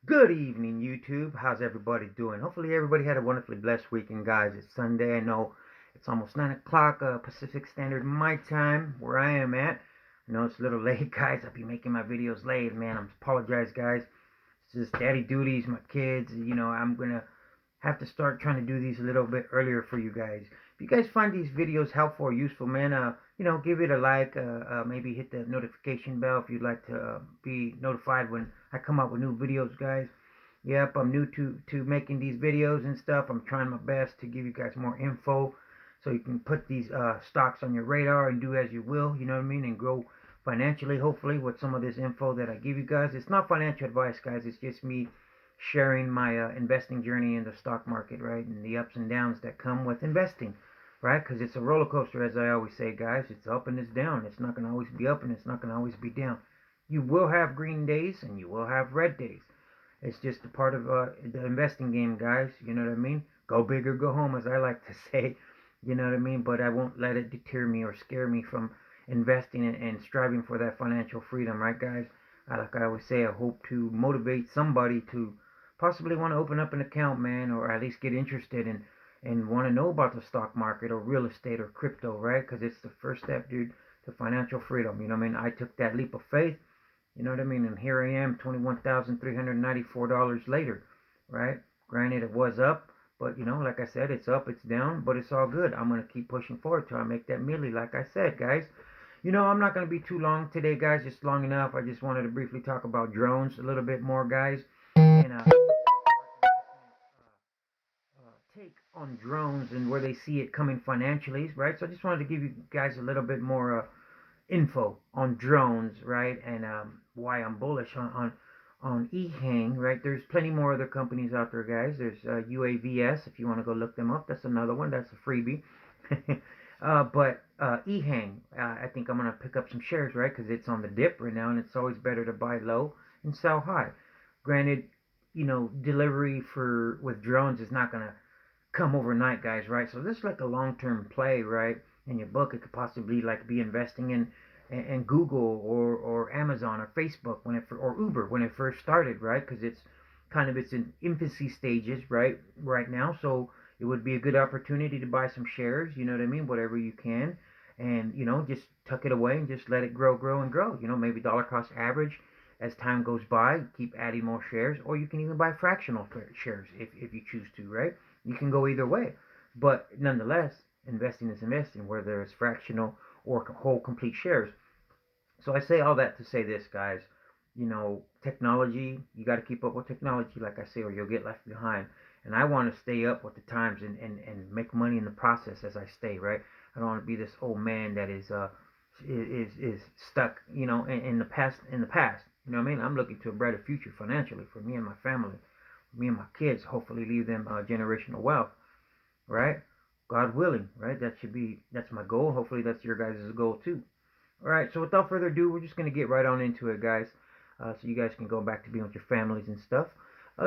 Good evening, YouTube. How's everybody doing? Hopefully, everybody had a wonderfully blessed weekend, guys. It's Sunday. I know it's almost 9 o'clock Pacific Standard My Time, where I am at. I know it's a little late, guys. I'll be making my videos late, man. I apologize, guys. It's just daddy duties, my kids. I'm going to have to start trying to do these a little bit earlier for you guys. If you guys find these videos helpful or useful, man, give it a like. Maybe hit the notification bell if you'd like to be notified when I come out with new videos, guys. Yep, I'm new to making these videos and stuff. I'm trying my best to give you guys more info so you can put these stocks on your radar and do as you will, you know what I mean, and grow financially, hopefully, with some of this info that I give you guys. It's not financial advice, guys. It's just me sharing my investing journey in the stock market, right, and the ups and downs that come with investing, right? Because it's a roller coaster, as I always say, guys. It's up and it's down. It's not going to always be up and it's not going to always be down. You will have green days and you will have red days. It's just a part of the investing game, guys. You know what I mean? Go big or go home, as I like to say. You know what I mean? But I won't let it deter me or scare me from investing and striving for that financial freedom, right, guys? Like I always say, I hope to motivate somebody to possibly want to open up an account, man, or at least get interested in and want to know about the stock market or real estate or crypto, right? Because it's the first step, dude, to financial freedom. You know what I mean? I took that leap of faith. You know what I mean? And here I am, $21,394 later, right? Granted, it was up, but like I said, it's up, it's down, but it's all good. I'm gonna keep pushing forward till I make that milli, like I said, guys. I'm not gonna be too long today, guys. Just long enough. I just wanted to briefly talk about drones a little bit more, guys, and take on drones and where they see it coming financially, right? So I just wanted to give you guys a little bit more info on drones, right? And why I'm bullish on EHang, right? There's plenty more other companies out there, guys. There's UAVS if you want to go look them up. That's another one. That's a freebie. But EHang, I think I'm gonna pick up some shares, right? Because it's on the dip right now, and it's always better to buy low and sell high. Granted, delivery for with drones is not gonna come overnight, guys, right? So this is like a long-term play, right? In your book, it could possibly like be investing in Google or Amazon or Facebook or Uber when it first started, right? Because it's in infancy stages, right now. So it would be a good opportunity to buy some shares. You know what I mean? Whatever you can, and just tuck it away and just let it grow and grow. Maybe dollar cost average as time goes by, keep adding more shares, or you can even buy fractional shares if you choose to, right? You can go either way. But nonetheless, investing is investing, whether it's fractional or whole complete shares. So I say all that to say this, guys. Technology, you got to keep up with technology, like I say, or you'll get left behind. And I want to stay up with the times and make money in the process as I stay, right? I don't want to be this old man that is stuck, in the past. You know what I mean? I'm looking to a brighter future financially for me and my family, for me and my kids. Hopefully, leave them generational wealth, right? God willing, right? That's my goal. Hopefully, that's your guys' goal too. All right. So without further ado, we're just gonna get right on into it, guys. So you guys can go back to being with your families and stuff.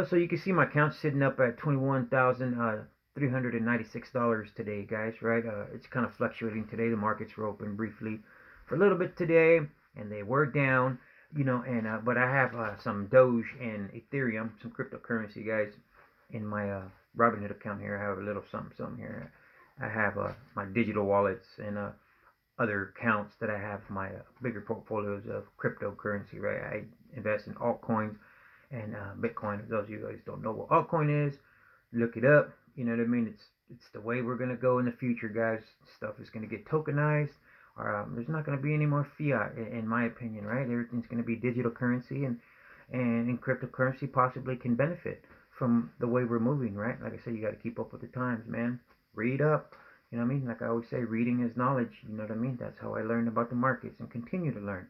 So you can see my account sitting up at $21,396 today, guys. Right? It's kind of fluctuating today. The markets were open briefly for a little bit today, and they were down. And but I have some Doge and Ethereum, some cryptocurrency, guys, in my Robinhood account here. I have a little something here. I have my digital wallets and other accounts that I have my bigger portfolios of cryptocurrency, right? I invest in altcoins and Bitcoin. For those of you guys don't know what altcoin is, look it up. You know what I mean? It's the way we're gonna go in the future, guys. Stuff is gonna get tokenized. Or, there's not gonna be any more fiat, in my opinion, right? Everything's gonna be digital currency, and in cryptocurrency possibly can benefit from the way we're moving, right? Like I said, you got to keep up with the times, man. Read up. You know what I mean? Like I always say, reading is knowledge. You know what I mean? That's how I learned about the markets and continue to learn.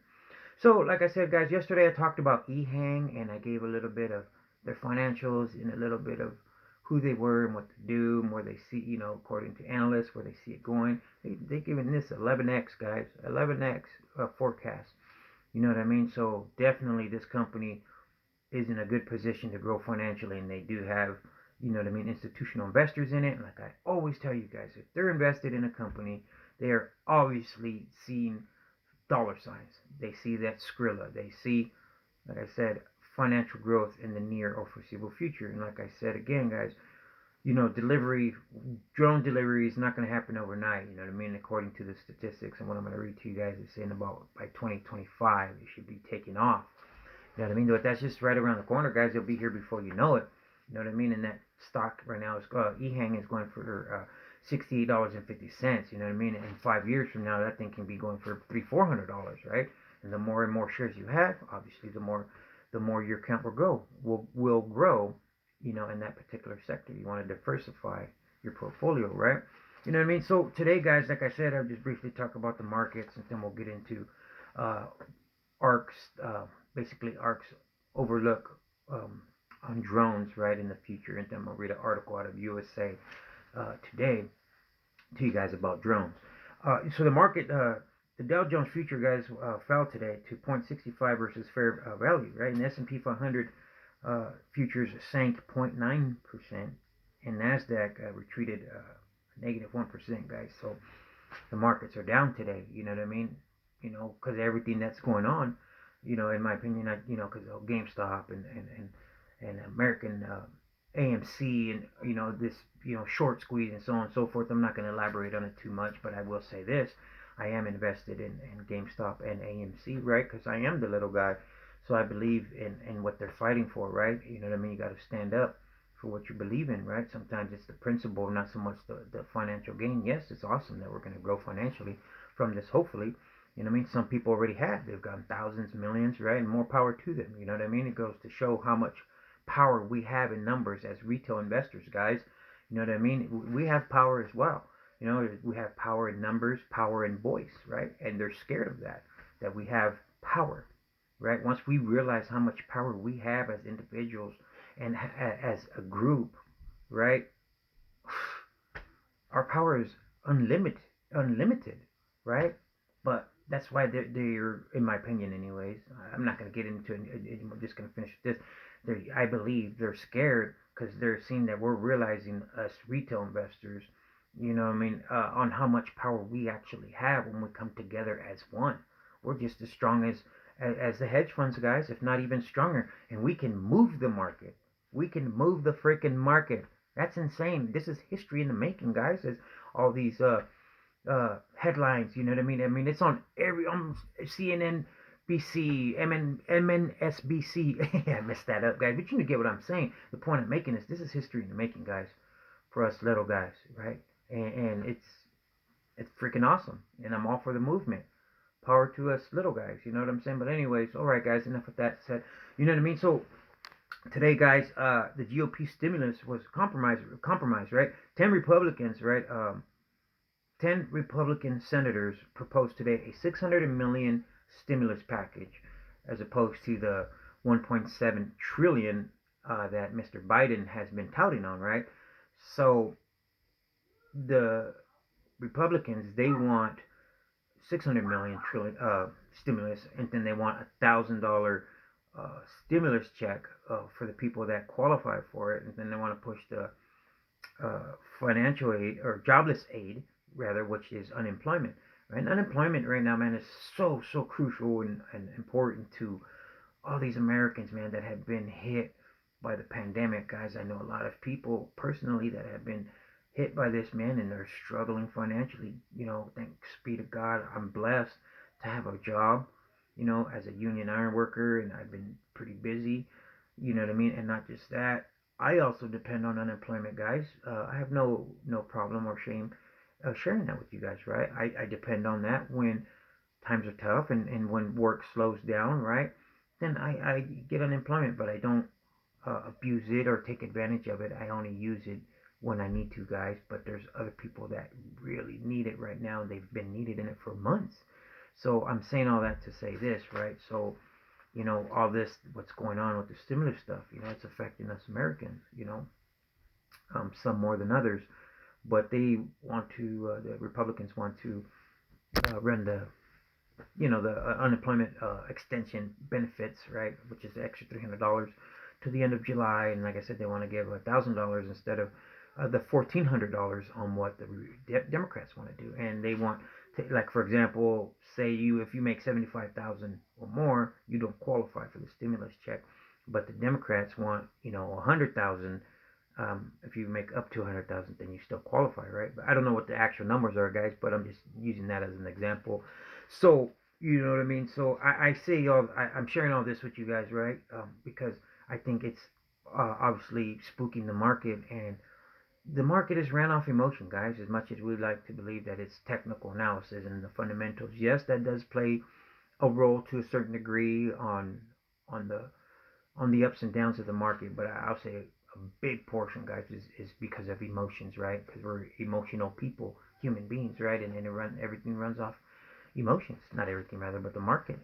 So, like I said, guys, yesterday I talked about EHang and I gave a little bit of their financials and a little bit of who they were and what to do and where they see, according to analysts, where they see it going. They given this 11x, guys, 11x forecast. You know what I mean? So definitely this company is in a good position to grow financially, and they do have, institutional investors in it. And like I always tell you guys, if they're invested in a company, they are obviously seeing dollar signs. They see that Skrilla. They see, like I said, financial growth in the near or foreseeable future. And like I said again, guys, drone delivery is not going to happen overnight. You know what I mean? According to the statistics, and what I'm going to read to you guys is saying about by 2025 it should be taking off. You know what I mean? But that's just right around the corner, guys. It'll be here before you know it. You know what I mean? And that stock right now is EHang is going for $68.50. You know what I mean? In 5 years from now, that thing can be going for $400, right? And the more and more shares you have, obviously, the more your account will grow. In that particular sector, you want to diversify your portfolio, right? You know what I mean? So today, guys, like I said, I'll just briefly talk about the markets, and then we'll get into uh, ARC's, basically ARC's overlook on drones, right, in the future. And then I'll read an article out of USA Today to you guys about drones. So the market, the Dow Jones future, guys, fell today to 0.65 versus fair value, right? And the S&P 500 futures sank 0.9%, and Nasdaq retreated negative 1%, guys. So the markets are down today. You know what I mean? Because everything that's going on. In my opinion, because of GameStop and American AMC, and this short squeeze and so on and so forth. I'm not going to elaborate on it too much, but I will say this: I am invested in GameStop and AMC, right? Because I am the little guy, so I believe in what they're fighting for, right? You know what I mean? You got to stand up for what you believe in, right? Sometimes it's the principle, not so much the financial gain. Yes, it's awesome that we're going to grow financially from this, hopefully. You know what I mean? Some people already have. They've gotten thousands, millions, right? And more power to them. You know what I mean? It goes to show how much power we have in numbers as retail investors, guys. You know what I mean? We have power as well. We have power in numbers, power in voice, right? And they're scared of that we have power, right? Once we realize how much power we have as individuals and as a group, right? Our power is unlimited, right? But that's why they're, in my opinion, anyways. I'm not going to get into it. I'm just going to finish with this. I believe they're scared because they're seeing that we're realizing, us retail investors, you know what I mean, on how much power we actually have when we come together as one. We're just as strong as the hedge funds, guys, if not even stronger. And we can move the market. We can move the freaking market. That's insane. This is history in the making, guys. As all these headlines, you know what I mean? I mean, it's on every CNN, BC, MNSBC. I messed that up, guys. But you get what I'm saying. The point I'm making is this is history in the making, guys, for us little guys, right? And it's freaking awesome. And I'm all for the movement. Power to us little guys, you know what I'm saying? But anyways, all right, guys, enough of that said. You know what I mean? So today, guys, the GOP stimulus was compromised, right? 10 Republicans, right? 10 Republican senators proposed today a $600 million stimulus package, as opposed to the 1.7 trillion that Mr. Biden has been touting on, right? So the Republicans, they want 600 million trillion stimulus, and then they want $1,000 stimulus check for the people that qualify for it, and then they want to push the financial aid, or jobless aid rather, which is unemployment. Right? And unemployment right now, man, is so crucial and important to all these Americans, man, that have been hit by the pandemic, guys. I know a lot of people personally that have been hit by this, man, and they're struggling financially. Thanks be to God, I'm blessed to have a job, as a union iron worker, and I've been pretty busy, you know what I mean? And not just that, I also depend on unemployment, guys. I have no problem or shame sharing that with you guys, right? I depend on that when times are tough and when work slows down, right? Then I get unemployment, but I don't abuse it or take advantage of it. I only use it when I need to, guys. But there's other people that really need it right now, and they've been needing it for months. So I'm saying all that to say this, right? So, all this, what's going on with the stimulus stuff, it's affecting us Americans, some more than others. But they want to, the Republicans want to run the unemployment extension benefits, right, which is the extra $300 to the end of July. And like I said, they want to give $1,000 instead of the $1,400 on what the Democrats want to do. And they want to, like, for example, say if you make $75,000 or more, you don't qualify for the stimulus check. but the Democrats want 100,000. If you make up to 100,000, then you still qualify, right? But I don't know what the actual numbers are, guys, but I'm just using that as an example. So you know what I mean. So I say I'm sharing all this with you guys, right? Because I think it's obviously spooking the market, and the market is ran off emotion, guys. As much as we'd like to believe that it's technical analysis and the fundamentals, yes, that does play a role to a certain degree on the ups and downs of the market. But I'll say a big portion, guys, is because of emotions, right? Because we're emotional people, human beings, right? And then everything runs off emotions. Not everything, rather, but the market,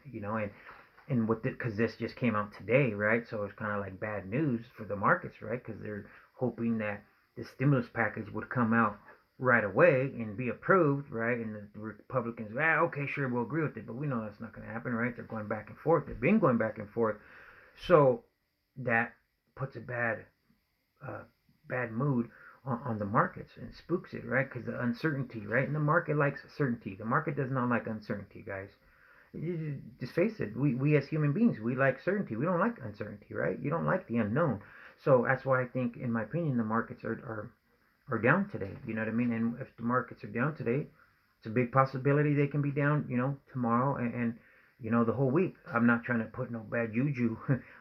and with it, because this just came out today, right? So it's kind of like bad news for the markets, right? Because they're hoping that the stimulus package would come out right away and be approved, right? And the Republicans, okay, sure, we'll agree with it, but we know that's not going to happen, right? They're going back and forth. They've been going back and forth, so that puts a uh, bad mood on the markets and spooks it, right? Because the uncertainty, right? And the market likes certainty. The market does not like uncertainty, guys. Just face it. We as human beings, we like certainty. We don't like uncertainty, right? You don't like the unknown. So that's why I think, in my opinion, the markets are down today. You know what I mean? And if the markets are down today, it's a big possibility they can be down, tomorrow and the whole week. I'm not trying to put no bad juju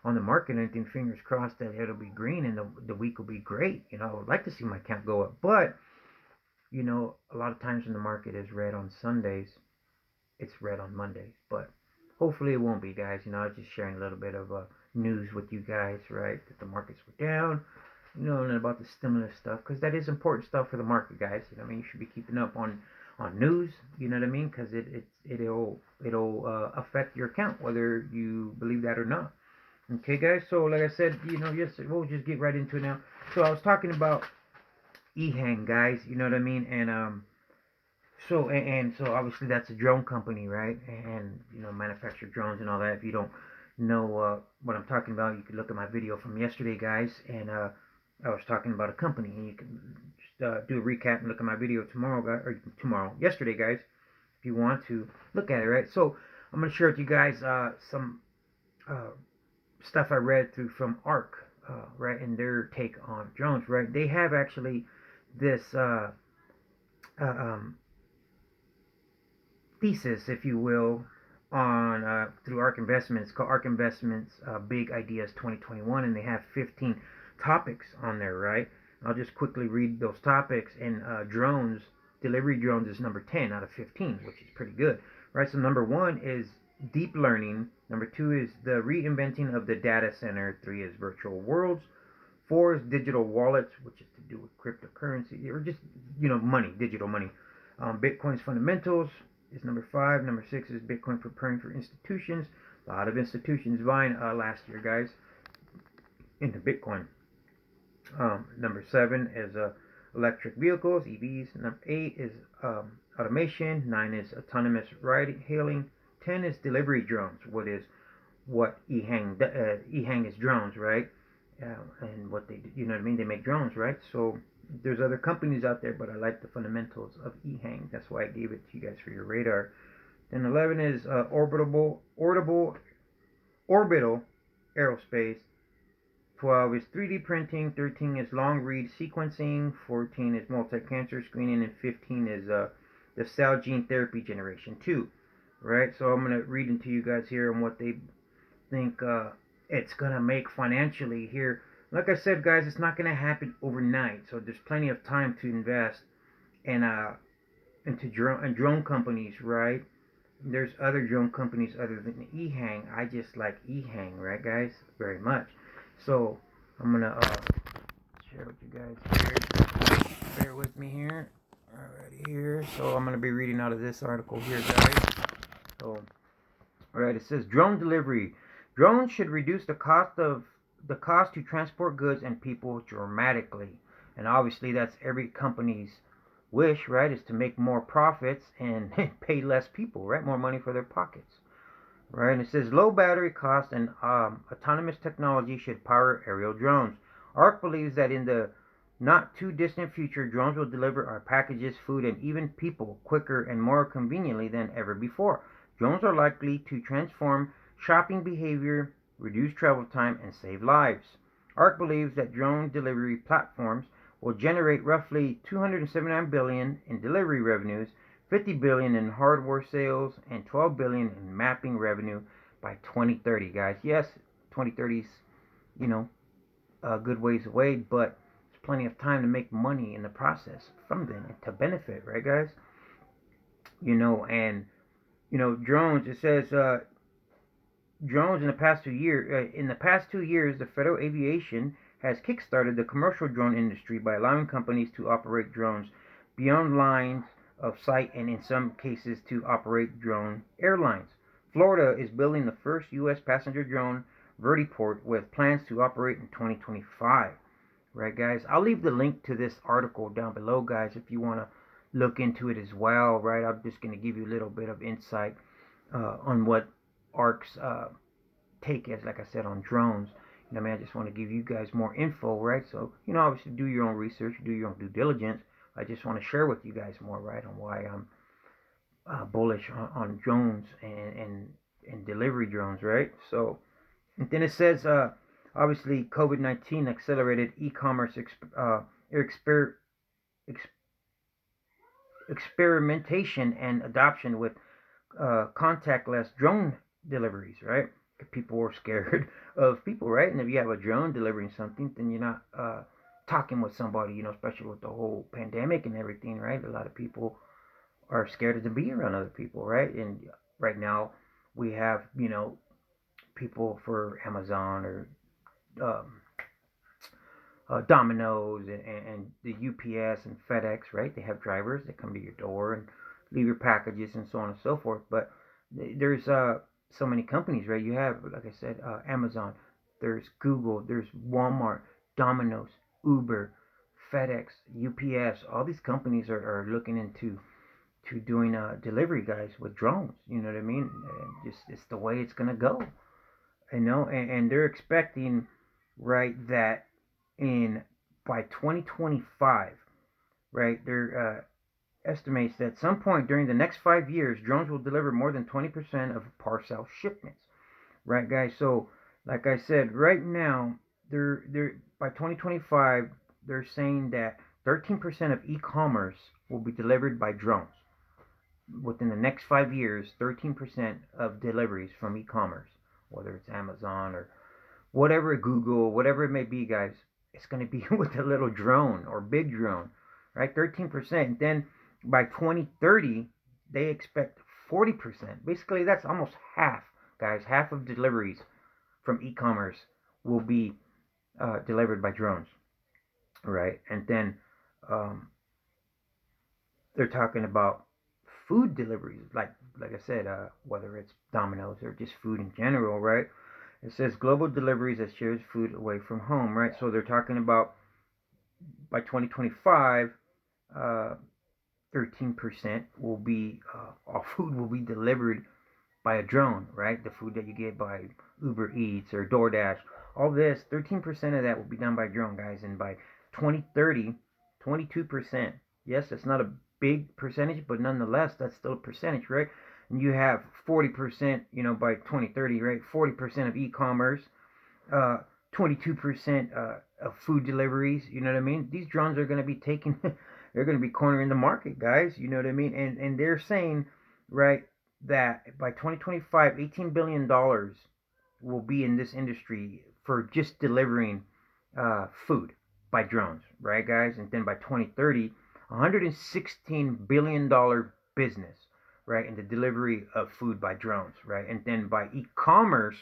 on the market or anything. Fingers crossed that it'll be green and the week will be great. I would like to see my count go up, but a lot of times when the market is red on Sundays, it's red on Mondays. But hopefully it won't be, guys. I was just sharing a little bit of news with you guys, right? That the markets were down, and about the stimulus stuff, because that is important stuff for the market, guys. You should be keeping up on news. You know what I mean? Because it'll affect your account whether you believe that or not. Okay, guys. So like I said, yes, we'll just get right into it now. So I was talking about EHang, guys. You know what I mean? And so obviously that's a drone company, right? And manufacture drones and all that. If you don't know what I'm talking about, you can look at my video from yesterday, guys. And I was talking about a company, and you can just do a recap and look at my video tomorrow, guys, or yesterday, guys, if you want to look at it, right? So I'm gonna share with you guys some uh, stuff I read through from ARC, right, and their take on drones, right? They have actually this uh, um, thesis, if you will, on through ARK Investments, called ARK Investments Big Ideas 2021, and they have 15 topics on there, right? I'll just quickly read those topics. And drones, delivery drones, is number 10 out of 15, which is pretty good, right? So number one is deep learning. Number two is the reinventing of the data center. Three is virtual worlds. Four is digital wallets, which is to do with cryptocurrency or just money, digital money. Bitcoin's fundamentals is number five. Number six is Bitcoin preparing for institutions. A lot of institutions buying last year, guys, into Bitcoin. Number seven is electric vehicles, EVs. Number eight is automation. Nine is autonomous ride hailing. 10 is delivery drones. What EHang is drones, right? And what they do, you know what I mean? They make drones, right? So there's other companies out there, but I like the fundamentals of EHang. That's why I gave it to you guys for your radar. Then 11 is orbital aerospace. 12 is 3D printing. 13 is long read sequencing. 14 is multi-cancer screening. And 15 is the cell gene therapy generation 2. Right? So I'm going to read into you guys here on what they think it's going to make financially here. Like I said, guys, it's not going to happen overnight. So there's plenty of time to invest in into drone companies, right? There's other drone companies other than EHang. I just like EHang, right, guys? Very much. So I'm gonna share with you guys here. Bear with me here. Alrighty here. So I'm gonna be reading out of this article here, guys. So, alright, it says drone delivery. Drones should reduce the cost to transport goods and people dramatically. And obviously that's every company's wish, right, is to make more profits and pay less people, right? More money for their pockets. Right, and it says low battery cost and autonomous technology should power aerial drones. ARC believes that in the not too distant future, drones will deliver our packages, food, and even people quicker and more conveniently than ever before. Drones are likely to transform shopping behavior, reduce travel time, and save lives. ARC believes that drone delivery platforms will generate roughly 279 billion in delivery revenues, 50 billion in hardware sales, and 12 billion in mapping revenue by 2030, guys. Yes, 2030 is, you know, a good ways away, but there's plenty of time to make money in the process from them and to benefit, right, guys? And drones. It says drones in the past 2 years, the Federal Aviation has kickstarted the commercial drone industry by allowing companies to operate drones beyond lines of sight and in some cases to operate drone airlines. Florida is building the first U.S. passenger drone vertiport with plans to operate in 2025. Right, guys? I'll leave the link to this article down below, guys, if you want to look into it as well, right? I'm just going to give you a little bit of insight on what ARC's take is, like I said, on drones. I just want to give you guys more info, right? So, obviously do your own research, do your own due diligence. I just want to share with you guys more, right, on why I'm bullish on drones and delivery drones, right? So, and then it says, obviously, COVID-19 accelerated e-commerce experimentation and adoption with contactless drone deliveries, right? People were scared of people, right? And if you have a drone delivering something, then you're not talking with somebody, especially with the whole pandemic and everything, right? A lot of people are scared to be around other people, right? And right now we have, people for Amazon or Domino's and the UPS and FedEx, right? They have drivers that come to your door and leave your packages and so on and so forth. But there's so many companies, right? You have, like I said, Amazon, there's Google, there's Walmart, Domino's, Uber, FedEx, UPS. All these companies are looking into doing delivery, guys, with drones. You know what I mean? And just it's the way it's gonna go. And they're expecting, right, that by 2025, right, they're estimates that at some point during the next 5 years, drones will deliver more than 20% of parcel shipments. Right, guys? So, like I said, right now, they're by 2025, they're saying that 13% of e-commerce will be delivered by drones. Within the next 5 years, 13% of deliveries from e-commerce, whether it's Amazon or whatever, Google, whatever it may be, guys, it's going to be with a little drone or big drone, right? 13%. Then by 2030, they expect 40%. Basically, that's almost half, guys. Half of deliveries from e-commerce will be delivered by drones, right? And then they're talking about food deliveries, like I said, whether it's Domino's or just food in general, right? It says global deliveries that shares food away from home, right? So they're talking about by 2025, 13% will be all food will be delivered by a drone, right? The food that you get by Uber Eats or DoorDash, all this, 13% of that will be done by drone, guys. And by 2030, 22%. Yes, that's not a big percentage, but nonetheless, that's still a percentage, right? And you have 40%, by 2030, right? 40% of e-commerce, 22% of food deliveries. You know what I mean? These drones are going to be taking, they're going to be cornering the market, guys. You know what I mean? And they're saying, right, that by 2025, $18 billion will be in this industry for just delivering food by drones, right, guys? And then by 2030, $116 billion business, right, in the delivery of food by drones, right? And then by e-commerce,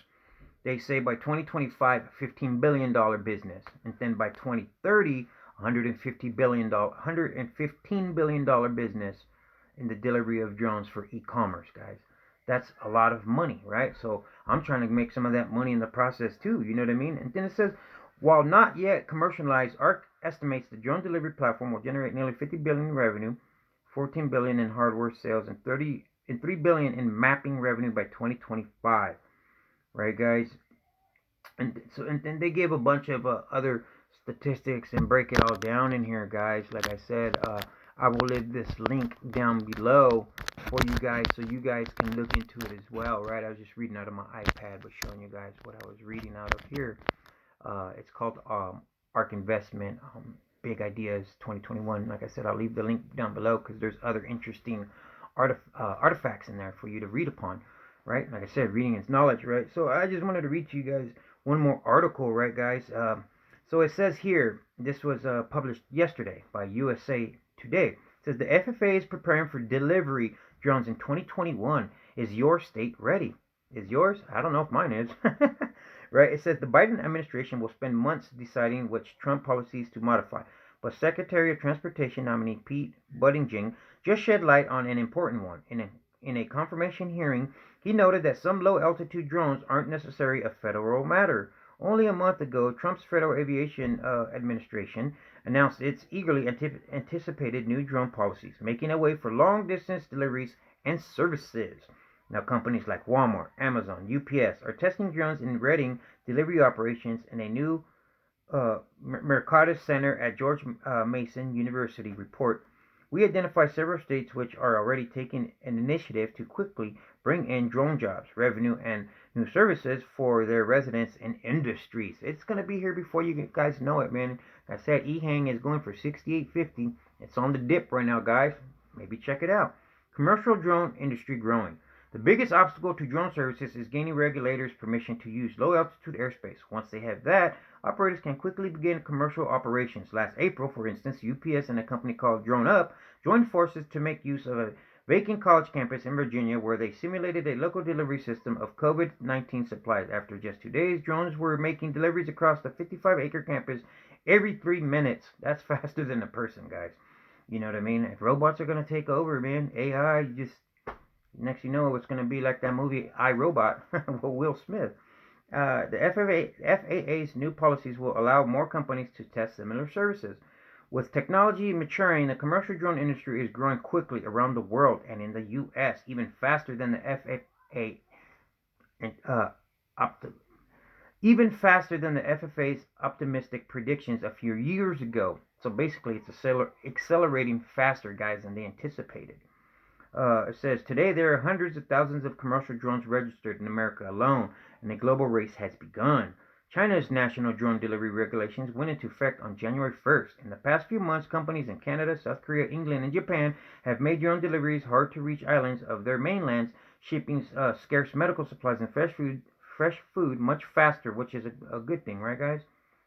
they say by 2025, $15 billion business. And then by 2030, $115 billion business in the delivery of drones for e-commerce, guys. That's a lot of money, right? So I'm trying to make some of that money in the process too. You know what I mean? And then it says, while not yet commercialized, ARC estimates the drone delivery platform will generate nearly $50 billion in revenue, $14 billion in hardware sales, and $3 billion in mapping revenue by 2025. Right, guys? And then they gave a bunch of other statistics and break it all down in here, guys. Like I said, I will leave this link down below for you guys so you guys can look into it as well, right? I was just reading out of my iPad, but showing you guys what I was reading out of here. It's called ARK Investment Big Ideas 2021. Like I said, I'll leave the link down below because there's other interesting artifacts in there for you to read upon, right? Like I said, reading is knowledge, right? So I just wanted to read to you guys one more article, right, guys? So it says here, this was published yesterday by USA Today. It says the FFA is preparing for delivery drones in 2021. Is your state ready? Is yours? I don't know if mine is. Right? It says the Biden administration will spend months deciding which Trump policies to modify. But Secretary of Transportation nominee Pete Buttigieg just shed light on an important one. In a confirmation hearing, he noted that some low-altitude drones aren't necessarily a federal matter. Only a month ago, Trump's Federal Aviation Administration announced its eagerly anticipated new drone policies, making a way for long-distance deliveries and services. Now, companies like Walmart, Amazon, UPS are testing drones in Reading delivery operations in a new Mercatus Center at George Mason University report. We identify several states which are already taking an initiative to quickly bring in drone jobs, revenue, and new services for their residents and industries. It's going to be here before you guys know it, man. Like I said, eHang is going for $68.50. It's on the dip right now, guys. Maybe check it out. Commercial drone industry growing. The biggest obstacle to drone services is gaining regulators' permission to use low-altitude airspace. Once they have that, operators can quickly begin commercial operations. Last April, for instance, UPS and a company called Drone Up joined forces to make use of a vacant college campus in Virginia where they simulated a local delivery system of COVID-19 supplies. After just 2 days, drones were making deliveries across the 55-acre campus every 3 minutes. That's faster than a person, guys. You know what I mean? If robots are going to take over, man, AI just... Next you know, it's going to be like that movie I, Robot with Will Smith. The FAA's new policies will allow more companies to test similar services. With technology maturing, the commercial drone industry is growing quickly around the world and in the U.S. even faster than the FFA's optimistic predictions a few years ago. So basically, it's accelerating faster, guys, than they anticipated. It says, today there are hundreds of thousands of commercial drones registered in America alone, and a global race has begun. China's national drone delivery regulations went into effect on January 1st. In the past few months, companies in Canada, South Korea, England, and Japan have made drone deliveries hard-to-reach islands of their mainlands, shipping scarce medical supplies and fresh food much faster, which is a good thing, right, guys?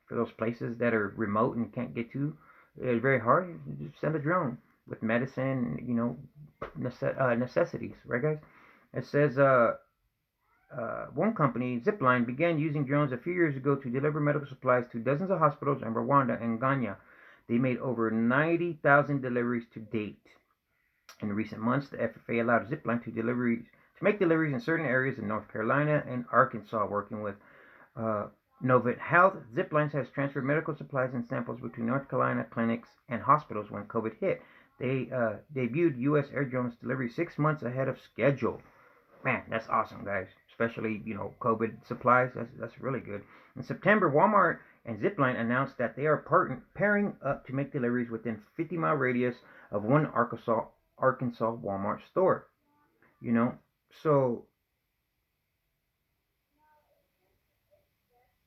For those places that are remote and can't get to, it's very hard. You just send a drone with medicine, you know, necessities, right, guys? It says one company, Zipline, began using drones a few years ago to deliver medical supplies to dozens of hospitals in Rwanda and Ghana. They made over 90,000 deliveries to date. In recent months, the FFA allowed Zipline to make deliveries in certain areas in North Carolina and Arkansas, working with Novant Health. Zipline has transferred medical supplies and samples between North Carolina clinics and hospitals when COVID hit. They debuted U.S. air drones delivery 6 months ahead of schedule. Man, that's awesome, guys. Especially, you know, COVID supplies. That's really good. In September, Walmart and Zipline announced that they are pairing up to make deliveries within 50-mile radius of one Arkansas Walmart store. You know, so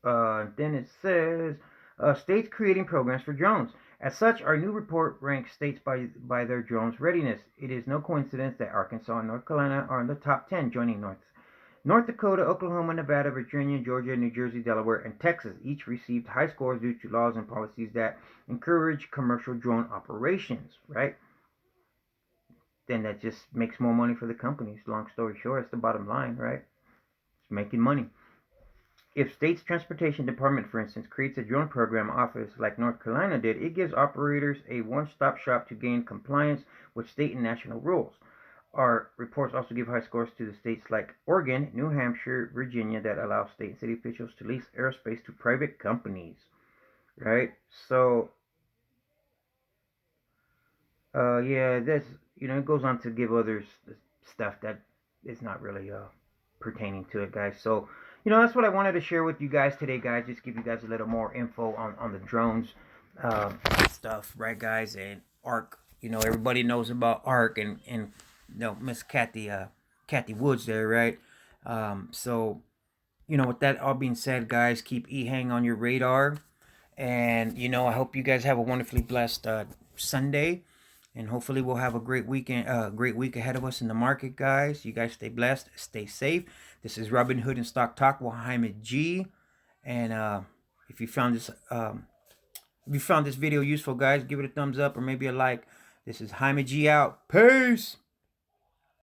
then it says states creating programs for drones. As such, our new report ranks states by their drones readiness. It is no coincidence that Arkansas and North Carolina are in the top 10, joining North Dakota, Oklahoma, Nevada, Virginia, Georgia, New Jersey, Delaware, and Texas. Each received high scores due to laws and policies that encourage commercial drone operations, right? Then that just makes more money for the companies. Long story short, it's the bottom line, right? It's making money. If state's transportation department, for instance, creates a drone program office like North Carolina did, it gives operators a one-stop shop to gain compliance with state and national rules. Our reports also give high scores to the states like Oregon, New Hampshire, Virginia that allow state and city officials to lease airspace to private companies, right? So, yeah, this, you know, it goes on to give others stuff that is not really pertaining to it, guys. So, you know, that's what I wanted to share with you guys today, guys. Just give you guys a little more info on the drones stuff, right, guys? And ARK You know, everybody knows about ARC and you know, Miss Kathy Woods there, right? So you know, with that all being said, guys, keep E-Hang on your radar. And, you know, I hope you guys have a wonderfully blessed Sunday. And hopefully we'll have a great weekend, great week ahead of us in the market, guys. You guys stay blessed, stay safe. This is Robin Hood and Stock Talk with Jaime G. And if you found this, video useful, guys, give it a thumbs up or maybe a like. This is Jaime G out. Peace.